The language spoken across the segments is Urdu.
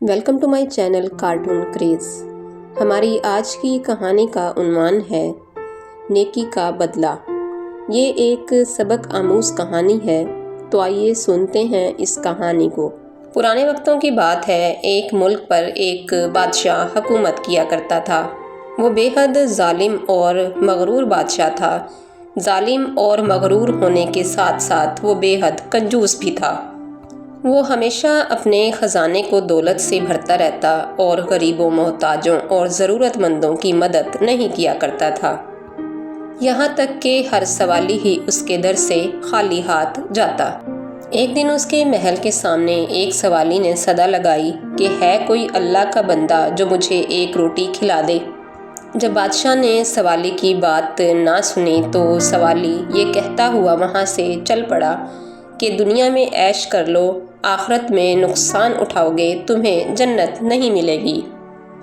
Welcome to my channel cartoon craze. ہماری آج کی کہانی کا عنوان ہے نیکی کا بدلہ۔ یہ ایک سبق آموز کہانی ہے، تو آئیے سنتے ہیں اس کہانی کو۔ پرانے وقتوں کی بات ہے، ایک ملک پر ایک بادشاہ حکومت کیا کرتا تھا۔ وہ بے حد ظالم اور مغرور بادشاہ تھا۔ ظالم اور مغرور ہونے کے ساتھ ساتھ وہ بے حد کنجوس بھی تھا۔ وہ ہمیشہ اپنے خزانے کو دولت سے بھرتا رہتا اور غریبوں، محتاجوں اور ضرورت مندوں کی مدد نہیں کیا کرتا تھا، یہاں تک کہ ہر سوالی ہی اس کے در سے خالی ہاتھ جاتا۔ ایک دن اس کے محل کے سامنے ایک سوالی نے صدا لگائی کہ ہے کوئی اللہ کا بندہ جو مجھے ایک روٹی کھلا دے۔ جب بادشاہ نے سوالی کی بات نہ سنی تو سوالی یہ کہتا ہوا وہاں سے چل پڑا کہ دنیا میں عیش کر لو، آخرت میں نقصان اٹھاؤ گے، تمہیں جنت نہیں ملے گی۔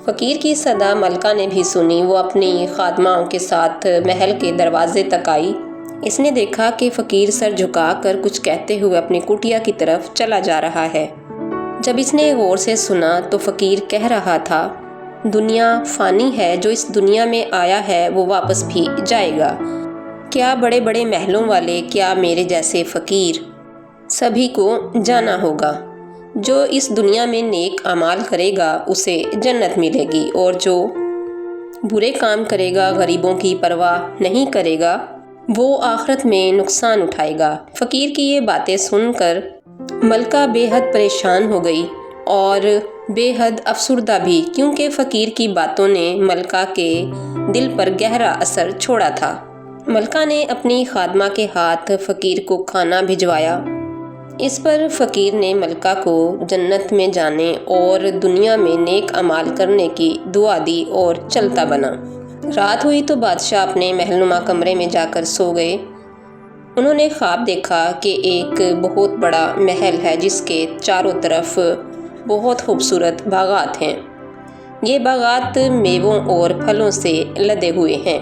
فقیر کی صدا ملکہ نے بھی سنی۔ وہ اپنی خادماؤں کے ساتھ محل کے دروازے تک آئی۔ اس نے دیکھا کہ فقیر سر جھکا کر کچھ کہتے ہوئے اپنی کٹیا کی طرف چلا جا رہا ہے۔ جب اس نے غور سے سنا تو فقیر کہہ رہا تھا، دنیا فانی ہے، جو اس دنیا میں آیا ہے وہ واپس بھی جائے گا۔ کیا بڑے بڑے محلوں والے، کیا میرے جیسے فقیر، سبھی کو جانا ہوگا۔ جو اس دنیا میں نیک اعمال کرے گا اسے جنت ملے گی، اور جو برے کام کرے گا، غریبوں کی پرواہ نہیں کرے گا، وہ آخرت میں نقصان اٹھائے گا۔ فقیر کی یہ باتیں سن کر ملکہ بے حد پریشان ہو گئی اور بے حد افسردہ بھی، کیونکہ فقیر کی باتوں نے ملکہ کے دل پر گہرا اثر چھوڑا تھا۔ ملکہ نے اپنی خادمہ کے ہاتھ فقیر کو کھانا بھجوایا۔ اس پر فقیر نے ملکہ کو جنت میں جانے اور دنیا میں نیک اعمال کرنے کی دعا دی اور چلتا بنا۔ رات ہوئی تو بادشاہ اپنے محل نما کمرے میں جا کر سو گئے۔ انہوں نے خواب دیکھا کہ ایک بہت بڑا محل ہے جس کے چاروں طرف بہت خوبصورت باغات ہیں۔ یہ باغات میووں اور پھلوں سے لدے ہوئے ہیں۔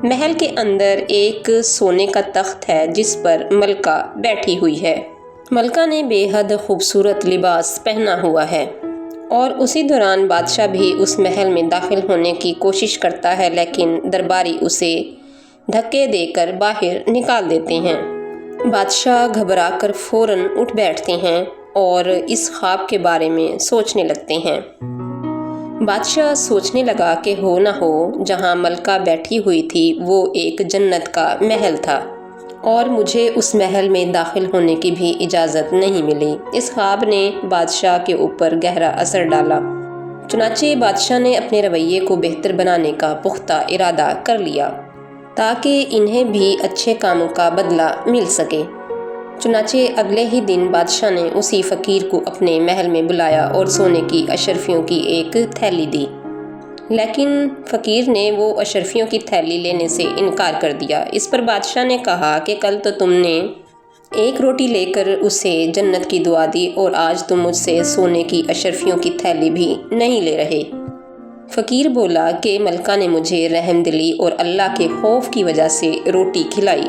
محل کے اندر ایک سونے کا تخت ہے جس پر ملکہ بیٹھی ہوئی ہے۔ ملکہ نے بے حد خوبصورت لباس پہنا ہوا ہے، اور اسی دوران بادشاہ بھی اس محل میں داخل ہونے کی کوشش کرتا ہے، لیکن درباری اسے دھکے دے کر باہر نکال دیتے ہیں۔ بادشاہ گھبرا کر فوراً اٹھ بیٹھتے ہیں اور اس خواب کے بارے میں سوچنے لگتے ہیں۔ بادشاہ سوچنے لگا کہ ہو نہ ہو جہاں ملکہ بیٹھی ہوئی تھی وہ ایک جنت کا محل تھا، اور مجھے اس محل میں داخل ہونے کی بھی اجازت نہیں ملی۔ اس خواب نے بادشاہ کے اوپر گہرا اثر ڈالا، چنانچہ بادشاہ نے اپنے رویے کو بہتر بنانے کا پختہ ارادہ کر لیا تاکہ انہیں بھی اچھے کاموں کا بدلہ مل سکے۔ چنانچہ اگلے ہی دن بادشاہ نے اسی فقیر کو اپنے محل میں بلایا اور سونے کی اشرفیوں کی ایک تھیلی دی، لیکن فقیر نے وہ اشرفیوں کی تھیلی لینے سے انکار کر دیا۔ اس پر بادشاہ نے کہا کہ کل تو تم نے ایک روٹی لے کر اسے جنت کی دعا دی، اور آج تم مجھ سے سونے کی اشرفیوں کی تھیلی بھی نہیں لے رہے۔ فقیر بولا کہ ملکہ نے مجھے رحم دلی اور اللہ کے خوف کی وجہ سے روٹی کھلائی۔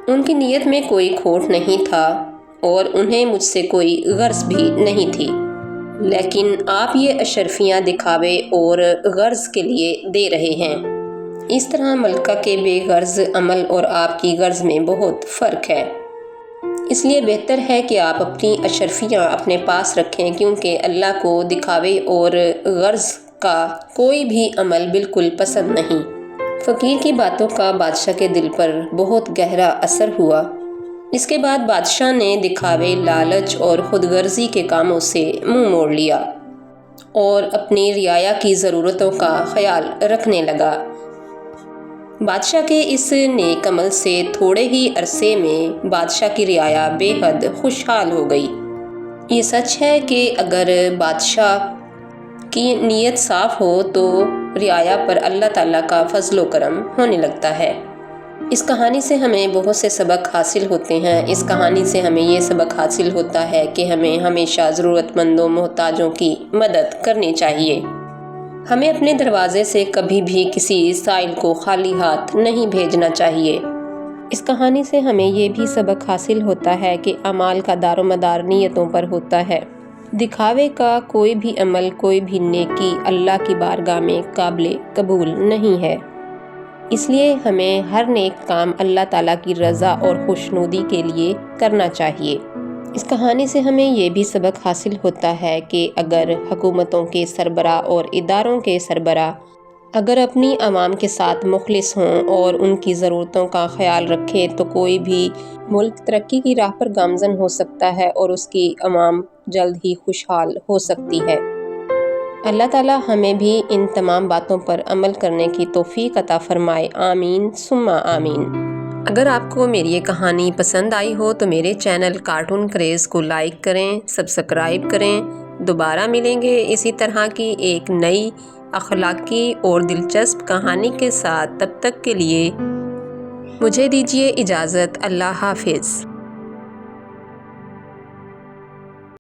ان کی نیت میں کوئی کھوٹ نہیں تھا اور انہیں مجھ سے کوئی غرض بھی نہیں تھی، لیکن آپ یہ اشرفیاں دکھاوے اور غرض کے لیے دے رہے ہیں۔ اس طرح ملکہ کے بے غرض عمل اور آپ کی غرض میں بہت فرق ہے، اس لیے بہتر ہے کہ آپ اپنی اشرفیاں اپنے پاس رکھیں، کیونکہ اللہ کو دکھاوے اور غرض کا کوئی بھی عمل بالکل پسند نہیں۔ فقیر کی باتوں کا بادشاہ کے دل پر بہت گہرا اثر ہوا۔ اس کے بعد بادشاہ نے دکھاوے، لالچ اور خود غرضی کے کاموں سے منہ موڑ لیا اور اپنی رعایا کی ضرورتوں کا خیال رکھنے لگا۔ بادشاہ کے اس نیک عمل سے تھوڑے ہی عرصے میں بادشاہ کی رعایا بے حد خوشحال ہو گئی۔ یہ سچ ہے کہ اگر بادشاہ کی نیت صاف ہو تو رعایا پر اللہ تعالیٰ کا فضل و کرم ہونے لگتا ہے۔ اس کہانی سے ہمیں بہت سے سبق حاصل ہوتے ہیں۔ اس کہانی سے ہمیں یہ سبق حاصل ہوتا ہے کہ ہمیں ہمیشہ ضرورت مندوں، محتاجوں کی مدد کرنی چاہیے۔ ہمیں اپنے دروازے سے کبھی بھی کسی سائل کو خالی ہاتھ نہیں بھیجنا چاہیے۔ اس کہانی سے ہمیں یہ بھی سبق حاصل ہوتا ہے کہ اعمال کا دار و مدار نیتوں پر ہوتا ہے۔ دکھاوے کا کوئی بھی عمل، کوئی بھی نیکی اللہ کی بارگاہ میں قابل قبول نہیں ہے۔ اس لیے ہمیں ہر نیک کام اللہ تعالیٰ کی رضا اور خوشنودی کے لیے کرنا چاہیے۔ اس کہانی سے ہمیں یہ بھی سبق حاصل ہوتا ہے کہ اگر حکومتوں کے سربراہ اور اداروں کے سربراہ اگر اپنی عوام کے ساتھ مخلص ہوں اور ان کی ضرورتوں کا خیال رکھیں تو کوئی بھی ملک ترقی کی راہ پر گامزن ہو سکتا ہے اور اس کی عوام جلد ہی خوشحال ہو سکتی ہے۔ اللہ تعالیٰ ہمیں بھی ان تمام باتوں پر عمل کرنے کی توفیق عطا فرمائے، آمین ثم آمین۔ اگر آپ کو میری یہ کہانی پسند آئی ہو تو میرے چینل کارٹون کریز کو لائک کریں، سبسکرائب کریں۔ دوبارہ ملیں گے اسی طرح کی ایک نئی اخلاقی اور دلچسپ کہانی کے ساتھ، تب تک کے لیے مجھے دیجیے اجازت، اللہ حافظ۔